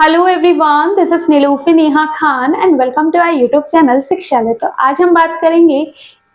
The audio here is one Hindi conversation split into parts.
Hello everyone, this is Nilufi Neha Khan and welcome to our YouTube channel Shikshalaya. तो आज हम बात करेंगे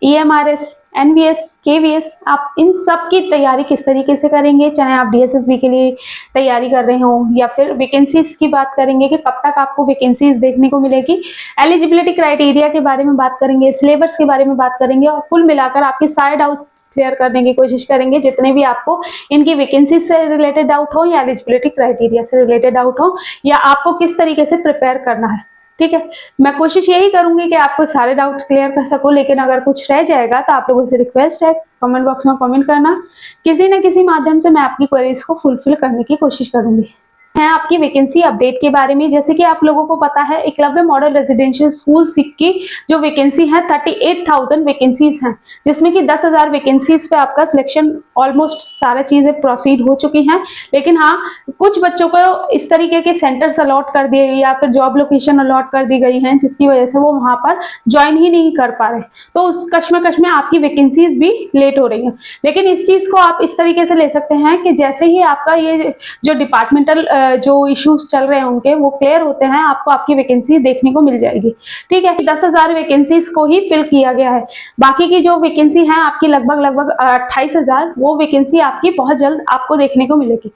EMRS, NVS, KVS, आप इन सब की तैयारी किस तरीके से करेंगे। चाहे आप DSSB के लिए तैयारी कर रहे हो या फिर वैकेंसीज की बात करेंगे कि कब तक आपको वैकेंसीज देखने को मिलेगी, एलिजिबिलिटी क्राइटेरिया के बारे में बात करेंगे, सिलेबस के बारे में बात करेंगे और कुल मिलाकर आपके सारे डाउट क्लियर करने की कोशिश करेंगे। जितने भी आपको इनकी वैकेंसी से रिलेटेड डाउट हो या एलिजिबिलिटी क्राइटेरिया से रिलेटेड डाउट हो या आपको किस तरीके से प्रिपेयर करना है, ठीक है। मैं कोशिश यही करूंगी कि आपको सारे डाउट्स क्लियर कर सकूं, लेकिन अगर कुछ रह जाएगा तो आप लोगों से रिक्वेस्ट है कमेंट बॉक्स में कमेंट करना। किसी न किसी माध्यम से मैं आपकी क्वेरीज को फुलफिल करने की कोशिश करूंगी। है आपकी वैकेंसी अपडेट के बारे में, जैसे कि आप लोगों को पता है एकलव्य मॉडल रेजिडेंशियल स्कूल सिक की जो वैकेंसी है 38,000 वैकेंसीज हैं, जिसमें कि 10,000 वैकेंसीज पे आपका सिलेक्शन ऑलमोस्ट सारा चीजें प्रोसीड हो चुकी हैं। लेकिन हाँ, कुछ बच्चों को इस तरीके के सेंटर्स अलॉट कर दिए या फिर जॉब लोकेशन अलॉट कर दी गई हैं जिसकी वजह से वो वहां पर ज्वाइन ही नहीं कर पा रहे, तो उस कश्मकश में आपकी वैकेंसीज भी लेट हो रही हैं। लेकिन इस चीज को आप इस तरीके से ले सकते हैं कि जैसे ही आपका ये जो डिपार्टमेंटल जो इश्यूज चल रहे हैं उनके वो क्लियर होते हैं, आपको आपकी वैकेंसी देखने को मिल जाएगी, ठीक है। 10,000 वैकेंसीज को ही फिल किया गया है, बाकी की जो वैकेंसी है आपकी लगभग 28,000, वो वैकेंसी आपकी बहुत जल्द आपको देखने को मिलेगी।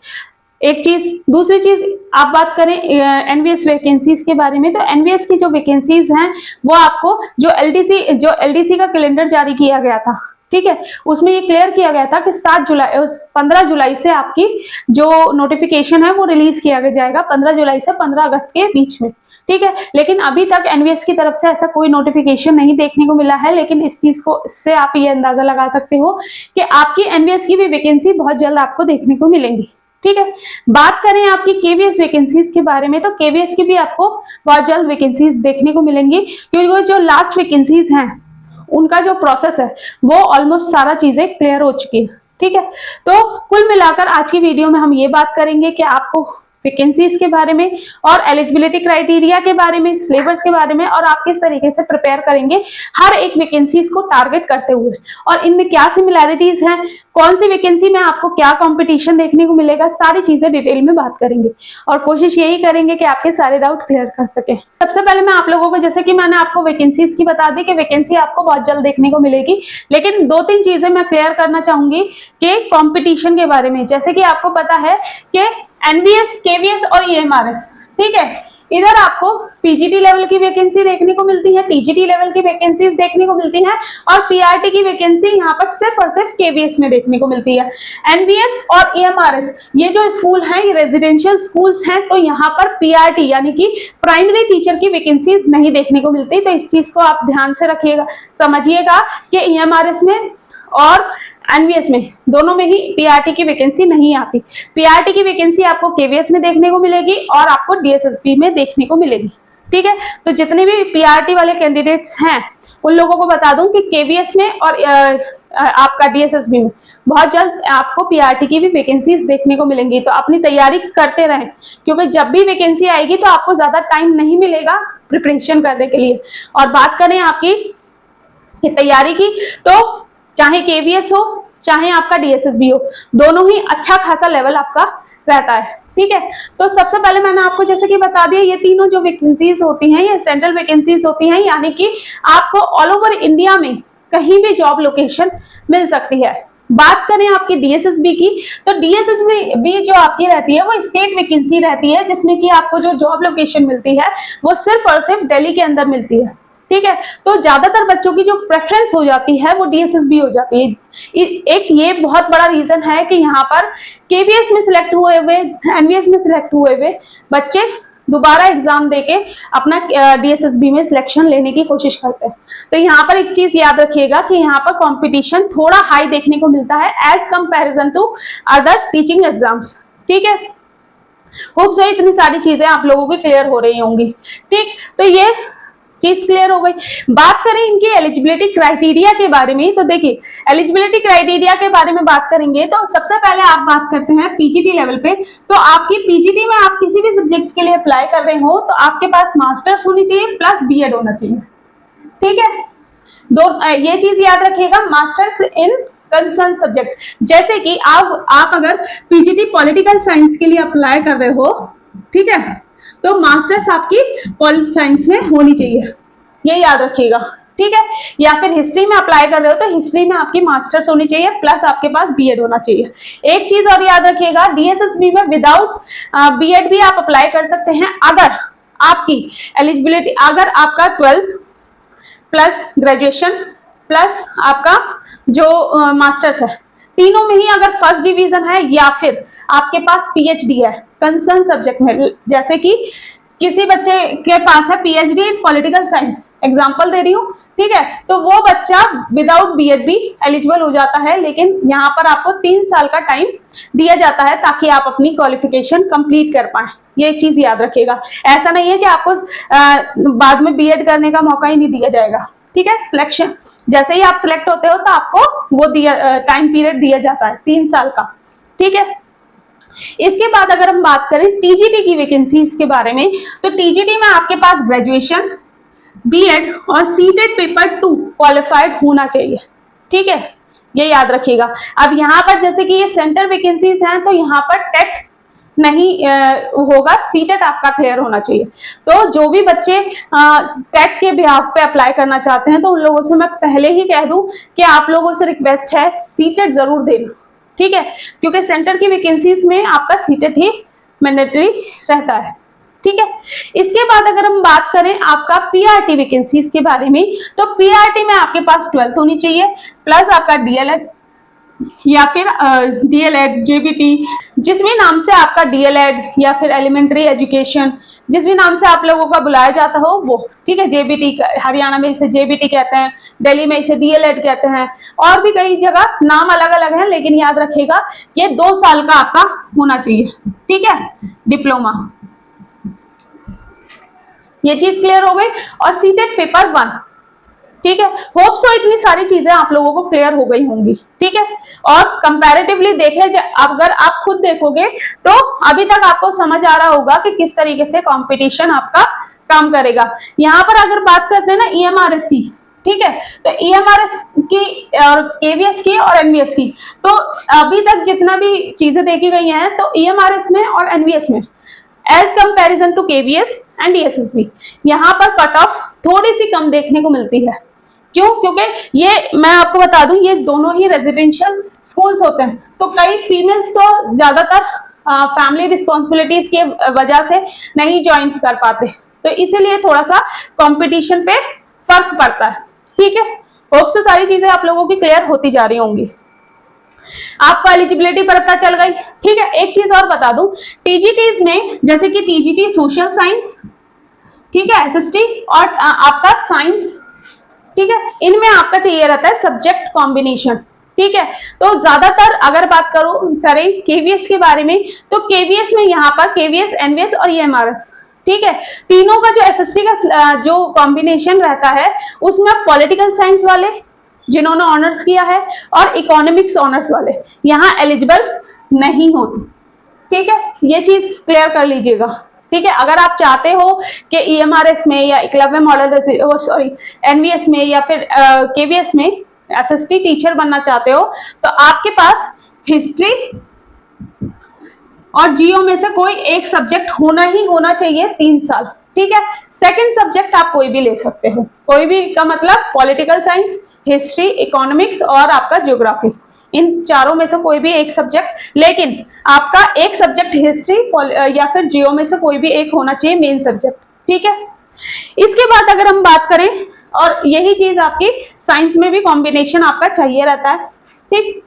एक चीज, दूसरी चीज आप बात करें एनवीएस वैकेंसीज के बारे में, तो एनवीएस की जो वैकेंसीज हैं वो आपको जो एलडीसी का कैलेंडर जारी किया गया था, ठीक है, उसमें ये क्लियर किया गया था कि 15 जुलाई से आपकी जो नोटिफिकेशन है वो रिलीज किया जाएगा, 15 जुलाई से 15 अगस्त के बीच में, ठीक है। लेकिन अभी तक एनवीएस की तरफ से ऐसा कोई नोटिफिकेशन नहीं देखने को मिला है। लेकिन इस चीज को इससे आप ये अंदाजा लगा सकते हो कि आपकी एनवीएस की भी वैकेंसी बहुत जल्द आपको देखने को मिलेंगी, ठीक है। बात करें आपकी केवीएस वैकेंसीज के बारे में, तो केवीएस की भी आपको बहुत जल्द वैकेंसीज देखने को मिलेंगी, क्योंकि जो लास्ट वैकेंसीज हैं उनका जो प्रोसेस है वो ऑलमोस्ट सारा चीजें क्लियर हो चुकी है, ठीक है। तो कुल मिलाकर आज की वीडियो में हम ये बात करेंगे कि आपको वैकेंसीज के बारे में और एलिजिबिलिटी क्राइटेरिया के बारे में, सिलेबस के बारे में, और आप किस तरीके से प्रिपेयर करेंगे हर एक वैकेंसीज को टारगेट करते हुए, और इनमें क्या सिमिलैरिटीज हैं, कौन सी वैकेंसी में आपको क्या कंपटीशन देखने को मिलेगा, सारी चीजें डिटेल में बात करेंगे और कोशिश यही करेंगे कि आपके सारे डाउट क्लियर कर सके। सबसे पहले मैं आप लोगों को, जैसे कि मैंने आपको वैकेंसीज की बता दी कि वैकेंसी आपको बहुत जल्द देखने को मिलेगी, लेकिन 2-3 चीजें मैं क्लियर करना चाहूंगी कि कंपटीशन के बारे में। जैसे कि आपको पता है कि एनवीएस, केवीएस और EMRS, ठीक है, इधर आपको पीजीटी लेवल की वैकेंसी देखने को मिलती है, टीजीटी लेवल की वैकेंसीज देखने को मिलती हैं, और पीआरटी की वैकेंसी यहाँ पर सिर्फ और सिर्फ केवीएस में देखने को मिलती है। एनवीएस और EMRS ये जो स्कूल हैं, ये रेजिडेंशियल स्कूल्स हैं, तो यहाँ पर पीआरटी यानी कि प्राइमरी टीचर की वैकेंसीज नहीं देखने को मिलती। तो इस चीज को आप ध्यान से रखिएगा, समझिएगा कि EMRS में और एनवीएस में दोनों में ही पीआरटी की वैकेंसी नहीं आती। पीआरटी की वैकेंसी आपको केवीएस में देखने को मिलेगी और आपको डीएसएसबी में देखने को मिलेगी, ठीक है। तो जितने भी पीआरटी वाले कैंडिडेट्स हैं उन लोगों को बता दूं कि केवीएस में और आपका डीएसएसबी में बहुत जल्द आपको पीआरटी की भी वैकेंसीज देखने को मिलेंगी। तो अपनी तैयारी करते रहें, क्योंकि जब भी वैकेंसी आएगी तो आपको ज्यादा टाइम नहीं मिलेगा प्रिपरेशन करने के लिए। और बात करें आपकी तैयारी की, तो चाहे केवीएस हो चाहे आपका डीएसएसबी हो, दोनों ही अच्छा खासा लेवल आपका रहता है, ठीक है। तो सबसे पहले मैंने आपको जैसे कि बता दिया, ये तीनों जो वैकेंसीज होती हैं ये सेंट्रल वैकेंसीज होती हैं, यानी कि आपको ऑल ओवर इंडिया में कहीं भी जॉब लोकेशन मिल सकती है। बात करें आपकी डीएसएसबी की, तो डीएसएसबी जो आपकी रहती है वो स्टेट वैकेंसी रहती है, जिसमें कि आपको जो जॉब लोकेशन मिलती है वो सिर्फ और सिर्फ दिल्ली के अंदर मिलती है, ठीक है। तो ज्यादातर बच्चों की जो प्रेफरेंस हो जाती है वो डीएसएसबी हो जाती है। एक ये बहुत बड़ा रीजन है कि यहाँ पर केवीएस में सिलेक्ट हुए हुए, एनवीएस में सिलेक्ट हुए हुए बच्चे दोबारा एग्जाम देके अपना डीएसएसबी में सिलेक्शन लेने की कोशिश करते हैं। तो यहाँ पर एक चीज याद रखिएगा कि यहाँ पर कंपटीशन थोड़ा हाई देखने को मिलता है as comparison to other teaching exams, ठीक है। होप सो इतनी सारी चीजें आप लोगों की क्लियर हो रही होंगी, ठीक। तो ये चीज क्लियर हो गई। बात करें इनकी एलिजिबिलिटी क्राइटेरिया के बारे में, तो देखिए एलिजिबिलिटी क्राइटेरिया के बारे में बात करेंगे तो सबसे पहले आप बात करते हैं पीजीटी लेवल पे। तो आपकी पीजीटी में आप किसी भी सब्जेक्ट के लिए अप्लाई कर रहे हो तो आपके पास मास्टर्स होनी चाहिए प्लस बीएड होना चाहिए, ठीक है। ये चीज याद रखिएगा, मास्टर्स इन कंसर्न सब्जेक्ट। जैसे कि आप अगर पीजीटी पॉलिटिकल साइंस के लिए अप्लाई कर रहे हो, ठीक है, तो मास्टर्स आपकी पॉलिटिकल साइंस में होनी चाहिए, ये याद रखिएगा, ठीक है। या फिर हिस्ट्री में अप्लाई कर रहे हो तो हिस्ट्री में आपकी मास्टर्स होनी चाहिए प्लस आपके पास बीएड होना चाहिए। एक चीज और याद रखिएगा, डीएसएसबी में विदाउट बीएड भी आप अप्लाई कर सकते हैं अगर आपकी एलिजिबिलिटी, अगर आपका 12th प्लस ग्रेजुएशन प्लस आपका जो मास्टर्स है, तीनों में ही अगर फर्स्ट डिवीजन है या फिर आपके पास पीएचडी है कंसर्न सब्जेक्ट में, जैसे कि किसी बच्चे के पास है PhD in political science, example दे रही हूँ, ठीक है, तो वो बच्चा विदाउट बीएड भी एलिजिबल हो जाता है, लेकिन यहाँ पर आपको 3 साल का टाइम दिया जाता है ताकि आप अपनी क्वालिफिकेशन कंप्लीट कर पाए। ये एक चीज याद रखिएगा, ऐसा नहीं है कि आपको बाद में बीएड करने का मौका ही नहीं दिया जाएगा, ठीक है। सिलेक्शन जैसे ही आप सिलेक्ट होते हो तो आपको वो टाइम पीरियड दिया जाता है 3 साल का, ठीक है। इसके बाद अगर हम बात करें टीजीटी की वैकेंसीज के बारे में, तो टीजीटी में आपके पास ग्रेजुएशन, बीएड और सीटेट पेपर 2 क्वालिफाइड होना चाहिए, ठीक है, ये याद रखिएगा। अब यहाँ पर जैसे कि ये सेंटर वैकेंसीज हैं तो यहाँ पर टेट नहीं होगा, सीटेट आपका क्लियर होना चाहिए। तो जो भी बच्चे टेट के बिहाफ पे अप्लाई करना चाहते हैं तो उन लोगों से मैं पहले ही कह दूं कि आप लोगों से रिक्वेस्ट है सीटेट जरूर देना, ठीक है, क्योंकि सेंटर की वैकेंसीज में आपका सीटेट ही मैंडेटरी रहता है, ठीक है। इसके बाद अगर हम बात करें आपका पीआरटी वैकेंसीज के बारे में, तो पीआरटी में आपके पास 12th होनी चाहिए प्लस आपका डीएलएड या फिर डीएलएड, जेबीटी, जिस भी नाम से आपका डीएलएड या फिर एलिमेंट्री एजुकेशन, जिस भी नाम से आप लोगों का बुलाया जाता हो वो, ठीक है। जेबीटी हरियाणा में इसे जेबीटी कहते हैं, दिल्ली में इसे डीएलएड कहते हैं, और भी कई जगह नाम अलग अलग है, लेकिन याद रखिएगा ये 2 साल का आपका होना चाहिए, ठीक है, डिप्लोमा। ये चीज क्लियर हो गई। और सीटेट पेपर 1, ठीक है, होप सो इतनी सारी चीजें आप लोगों को क्लियर हो गई होंगी, ठीक है। और कंपैरेटिवली देखे, अगर आप खुद देखोगे तो अभी तक आपको समझ आ रहा होगा कि किस तरीके से कंपटीशन आपका काम करेगा। यहाँ पर अगर बात करते हैं ना ईएमआरएस की, ठीक है, तो ईएमआरएस की और केवीएस की और एनवीएस की, तो अभी तक जितना भी चीजें देखी गई हैं तो ईएमआरएस में और एनवीएस में as comparison to KVS and DSSB यहाँ पर कट ऑफ थोड़ी सी कम देखने को मिलती है। क्यों? क्योंकि ये मैं आपको बता दूं ये दोनों ही रेजिडेंशियल स्कूल्स होते हैं, तो कई फीमेल्स तो ज्यादातर फैमिली रिस्पॉन्सिबिलिटीज की वजह से नहीं ज्वाइन कर पाते, तो इसीलिए थोड़ा सा कंपटीशन पे फर्क पड़ता है, ठीक है। होप से सारी चीजें आप लोगों की क्लियर होती जा रही होंगी, आपको एलिजिबिलिटी पता चल गई, ठीक है। एक चीज और बता दूं, टीजीटीज में जैसे कि टीजीटी सोशल साइंस, ठीक है, एसएसटी और आपका साइंस, ठीक है, इनमें आपका चाहिए रहता है सब्जेक्ट कॉम्बिनेशन, ठीक है। तो ज्यादातर अगर बात करें केवीएस के बारे में, तो केवीएस में यहाँ पर केवीएस, एनवीएस और ईएमआरएस, ठीक है, तीनों का जो एसएसटी का जो कॉम्बिनेशन रहता है उसमें पॉलिटिकल साइंस वाले जिन्होंने ऑनर्स किया है और इकोनॉमिक्स ऑनर्स वाले यहाँ एलिजिबल नहीं होते, ठीक है, ये चीज क्लियर कर लीजिएगा, ठीक है। अगर आप चाहते हो कि ईएमआरएस में या एकलव्य मॉडल सॉरी एनवीएस में या फिर केवीएस में एसएसटी टीचर बनना चाहते हो तो आपके पास हिस्ट्री और जियो में से कोई एक सब्जेक्ट होना ही होना चाहिए 3 साल, ठीक है। सेकंड सब्जेक्ट आप कोई भी ले सकते हो, कोई भी का मतलब पॉलिटिकल साइंस, हिस्ट्री, इकोनॉमिक्स और आपका ज्योग्राफी, इन चारों में से कोई भी एक सब्जेक्ट, लेकिन आपका एक सब्जेक्ट हिस्ट्री या फिर जियो में से कोई भी एक होना चाहिए मेन सब्जेक्ट, ठीक है। इसके बाद अगर हम बात करें, और यही चीज आपकी साइंस में भी कॉम्बिनेशन आपका चाहिए रहता है, ठीक।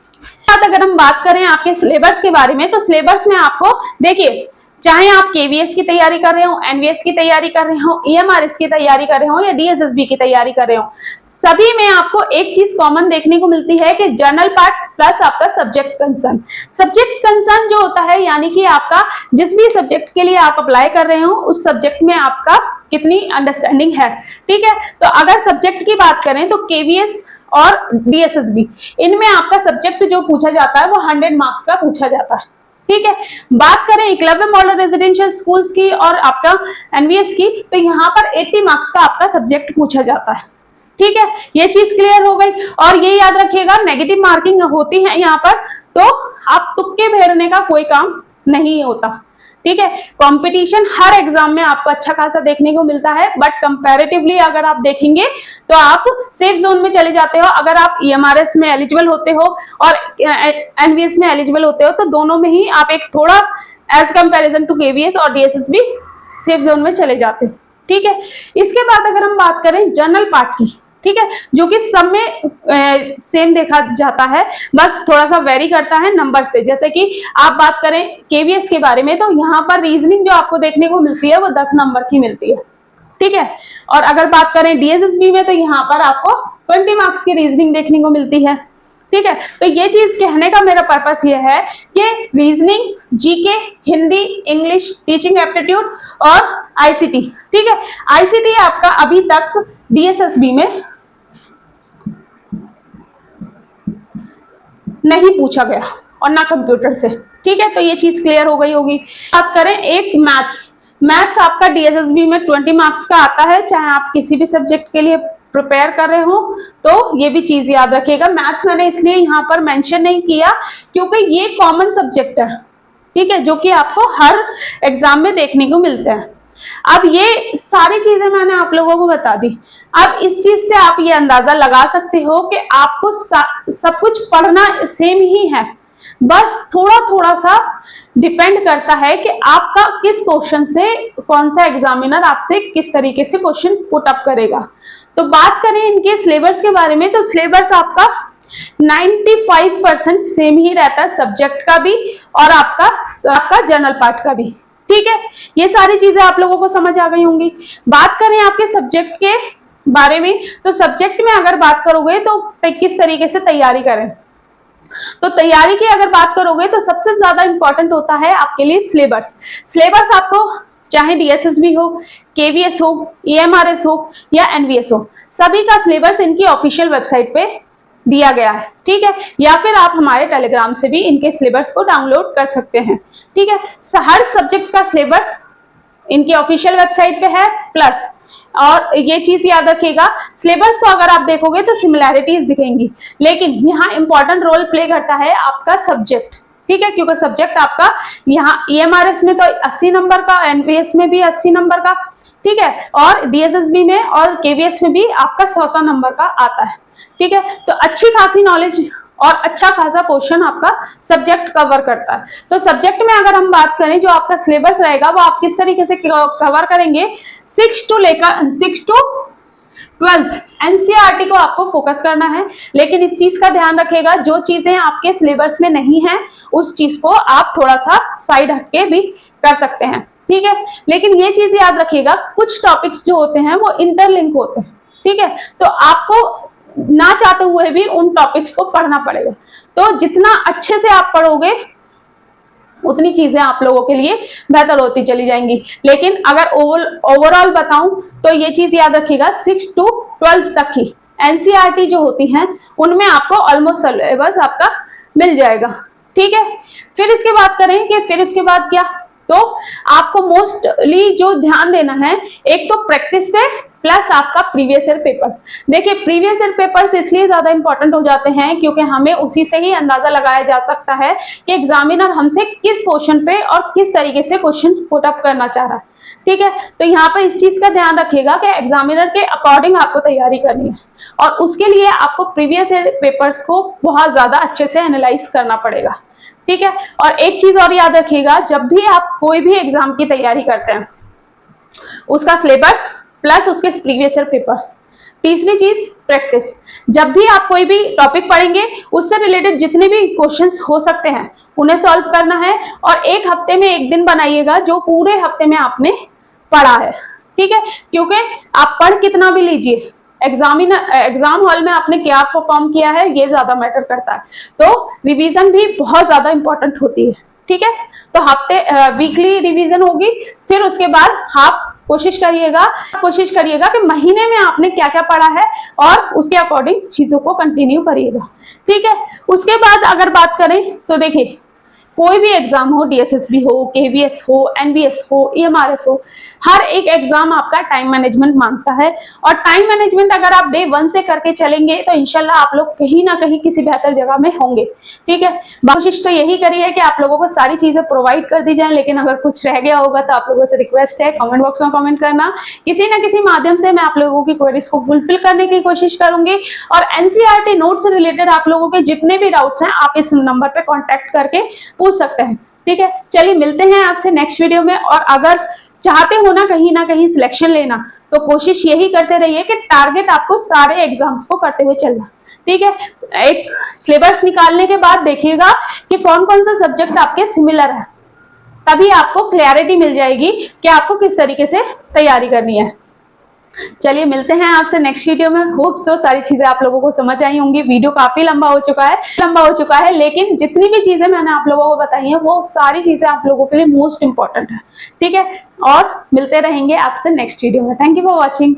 अगर हम बात करें आपके सिलेबस के बारे में, तो सिलेबस में आपको देखिए, चाहे आप केवीएस की तैयारी कर रहे हो, एनवीएस की तैयारी कर रहे हो, ईएमआरएस की तैयारी कर रहे हो या डीएसएसबी की तैयारी कर रहे हो, सभी में आपको एक चीज कॉमन देखने को मिलती है कि जर्नल पार्ट प्लस आपका सब्जेक्ट कंसर्न। सब्जेक्ट कंसर्न जो होता है यानी कि आपका जिस भी सब्जेक्ट के लिए आप अप्लाई कर रहे हो उस सब्जेक्ट में आपका कितनी अंडरस्टैंडिंग है, ठीक है। तो अगर सब्जेक्ट की बात करें तो केवीएस और डीएसएसबी इनमें आपका सब्जेक्ट जो पूछा जाता है वो 100 मार्क्स का पूछा जाता है, ठीक है। बात करें एकलव्य मॉडल रेजिडेंशियल स्कूल्स की और आपका एनवीएस की, तो यहाँ पर 80 मार्क्स का आपका सब्जेक्ट पूछा जाता है, ठीक है। ये चीज क्लियर हो गई। और ये याद रखिएगा नेगेटिव मार्किंग होती है यहाँ पर, तो आप तुक्के फेरने का कोई काम नहीं होता, ठीक है। कंपटीशन हर एग्जाम में आपको अच्छा खासा देखने को मिलता है, बट कंपैरेटिवली अगर आप देखेंगे तो आप सेफ जोन में चले जाते हो। अगर आप ईएमआरएस में एलिजिबल होते हो और एनवीएस में एलिजिबल होते हो तो दोनों में ही आप एक थोड़ा एज कंपैरिजन टू केवीएस और डीएसएस भी सेफ जोन में चले जाते हो, ठीक है। इसके बाद अगर हम बात करें जनरल पार्ट की, ठीक है, जो कि सब में सेम देखा जाता है, बस थोड़ा सा वेरी करता है नंबर से। जैसे कि आप बात करें केवीएस के बारे में तो यहाँ पर रीजनिंग जो आपको देखने को मिलती है वो 10 नंबर की मिलती है, ठीक है। और अगर बात करें डीएसएसबी में तो यहाँ पर आपको 20 मार्क्स की रीजनिंग देखने को मिलती है, ठीक है। तो ये चीज कहने का मेरा पर्पस ये है कि reasoning, GK, Hindi, English, teaching aptitude और आईसीटी, ठीक है। आईसीटी आपका अभी तक डीएसएसबी में नहीं पूछा गया और ना कंप्यूटर से, ठीक है। तो ये चीज क्लियर हो गई होगी। बात करें एक मैथ्स आपका डीएसएसबी में 20 मार्क्स का आता है, चाहे आप किसी भी सब्जेक्ट के लिए प्रिपेयर कर रहे हो तो ये भी चीज याद रखिएगा। मैथ्स मैंने इसलिए यहाँ पर मेंशन नहीं किया क्योंकि ये कॉमन सब्जेक्ट है, ठीक है, जो कि आपको हर एग्जाम में देखने को मिलता है। अब ये सारी चीजें मैंने आप लोगों को बता दी। अब इस चीज से आप ये अंदाजा लगा सकते हो कि आपको सब कुछ पढ़ना सेम ही है, बस थोड़ा थोड़ा सा डिपेंड करता है कि आपका किस क्वेश्चन से कौन सा एग्जामिनर आपसे किस तरीके से क्वेश्चन पुट अप करेगा। तो बात करें इनके सिलेबस के बारे में तो सिलेबस आपका 95% सेम ही रहता है, सब्जेक्ट का भी और आपका जनरल पार्ट का भी, ठीक है। ये सारी चीजें आप लोगों को समझ आ गई होंगी। बात करें आपके सब्जेक्ट के बारे में तो सब्जेक्ट में अगर बात करोगे तो किस तरीके से तैयारी करें, तो तैयारी की अगर बात करोगे तो सबसे ज्यादा इंपॉर्टेंट होता है आपके लिए सिलेबस आपको चाहे डीएसएसबी हो, केवीएस हो, ईएमआरएस हो या एनवीएस हो, सभी का सिलेबस इनकी ऑफिशियल वेबसाइट पे दिया गया है, ठीक है। या फिर आप हमारे टेलीग्राम से भी इनके सिलेबस को डाउनलोड कर सकते हैं, ठीक है। हर सब्जेक्ट का सिलेबस इनकी ऑफिशियल वेबसाइट पे है प्लस, और ये चीज याद रखिएगा सिलेबस को अगर आप देखोगे तो सिमिलैरिटीज दिखेंगी, लेकिन यहाँ इंपॉर्टेंट रोल प्ले करता है आपका सब्जेक्ट, ठीक है, क्योंकि सब्जेक्ट आपका यहाँ ईएमआरएस में तो 80 नंबर का, एनवीएस में भी 80 नंबर का, ठीक है, और डीएसएसबी में और केवीएस में भी आपका 100 नंबर का आता है, ठीक है। तो अच्छी खासी नॉलेज और अच्छा खासा क्वेश्चन आपका सब्जेक्ट कवर करता है। तो सब्जेक्ट में अगर हम बात करें जो आपका सिलेबस रहेगा वो आप किस तरीके से कवर करेंगे, 6 to 12 एनसीईआरटी को आपको फोकस करना है, लेकिन इस चीज का ध्यान रखिएगा जो चीजें आपके सिलेबस में नहीं है उस चीज को आप थोड़ा सा साइड हटके भी कर सकते हैं, ठीक है। लेकिन ये चीज याद रखिएगा कुछ टॉपिक्स जो होते हैं वो इंटरलिंक होते हैं, ठीक है, तो आपको ना चाहते हुए भी उन टॉपिक्स को पढ़ना पड़ेगा। तो जितना अच्छे से आप पढ़ोगे उतनी चीजें आप लोगों के लिए बेहतर होती चली जाएंगी। लेकिन अगर ओवरऑल बताऊं तो ये चीज याद रखिएगा 6 to 12 तक ही एनसीईआरटी जो होती हैं उनमें आपको ऑलमोस्ट सिलेबस आपका मिल जाएगा, ठीक है। फिर इसके बात करें कि फिर इसके बाद क्या, तो आपको मोस्टली जो ध्यान देना है एक तो प्रैक्टिस पे प्लस आपका प्रीवियस ईयर पेपर। देखिए प्रीवियस ईयर पेपर्स इसलिए ज्यादा इंपॉर्टेंट हो जाते हैं क्योंकि हमें उसी से ही अंदाजा लगाया जा सकता है कि एग्जामिनर हमसे किस क्वेश्चन पे और किस तरीके से क्वेश्चन पुट अप करना चाह रहा है, ठीक है। तो यहाँ पर इस चीज का ध्यान रखिएगा कि एग्जामिनर के अकॉर्डिंग आपको तैयारी करनी है और उसके लिए आपको प्रीवियस ईयर पेपर्स को बहुत ज्यादा अच्छे से एनालाइज करना पड़ेगा, ठीक है। और एक चीज और याद रखिएगा जब भी आप कोई भी एग्जाम की तैयारी करते हैं उसका सिलेबस प्लस उसके प्रीवियस ईयर पेपर्स। तीसरी चीज प्रैक्टिस, जब भी आप कोई भी टॉपिक पढ़ेंगे उससे रिलेटेड जितने भी क्वेश्चंस हो सकते हैं उन्हें सॉल्व करना है और एक हफ्ते में एक दिन बनाइएगा जो पूरे हफ्ते में आपने पढ़ा है, ठीक है। क्योंकि आप पढ़ कितना भी लीजिए एग्जाम हॉल में आपने क्या परफॉर्म किया है ये ज्यादा मैटर करता है, तो रिवीजन भी बहुत ज्यादा इंपॉर्टेंट होती है, ठीक है। तो वीकली रिवीजन होगी, फिर उसके बाद आप कोशिश करिएगा कि महीने में आपने क्या क्या पढ़ा है और उसके अकॉर्डिंग चीजों को कंटिन्यू करिएगा, ठीक है। उसके बाद अगर बात करें तो देखिए कोई भी एग्जाम हो, डीएसएसबी हो, केवीएस हो, एनवीएस हो, ईएमआरएस हो, हर एक एग्जाम आपका टाइम मैनेजमेंट मांगता है। और टाइम मैनेजमेंट अगर आप डे 1 से करके चलेंगे तो इंशाल्लाह आप लोग कहीं ना कहीं किसी बेहतर जगह में होंगे। ठीक है, कोशिश तो यही करी है कि आप लोगों को सारी चीजें प्रोवाइड कर दी जाए, लेकिन अगर कुछ रह गया होगा तो आप लोगों से रिक्वेस्ट है कमेंट बॉक्स में कमेंट करना। किसी ना किसी माध्यम से मैं आप लोगों की क्वेरीज को फुलफिल करने की कोशिश करूंगी। और एनसीईआरटी नोट से रिलेटेड आप लोगों के जितने भी डाउट्स हैं आप इस नंबर पे कांटेक्ट करके पूछ सकते हैं। ठीक है, चलिए मिलते हैं आपसे नेक्स्ट वीडियो में। और अगर चाहते हो ना कहीं सिलेक्शन लेना, तो कोशिश यही करते रहिए कि टारगेट आपको सारे एग्जाम्स को करते हुए चलना। ठीक है, एक सिलेबस निकालने के बाद देखिएगा कि कौन कौन सा सब्जेक्ट आपके सिमिलर है, तभी आपको क्लैरिटी मिल जाएगी कि आपको किस तरीके से तैयारी करनी है। चलिए मिलते हैं आपसे नेक्स्ट वीडियो में। होप सो सारी चीजें आप लोगों को समझ आई होंगी। वीडियो काफी लंबा हो चुका है, लेकिन जितनी भी चीजें मैंने आप लोगों को बताई हैं वो सारी चीजें आप लोगों के लिए मोस्ट इंपॉर्टेंट है। ठीक है, और मिलते रहेंगे आपसे नेक्स्ट वीडियो में। Thank you for watching.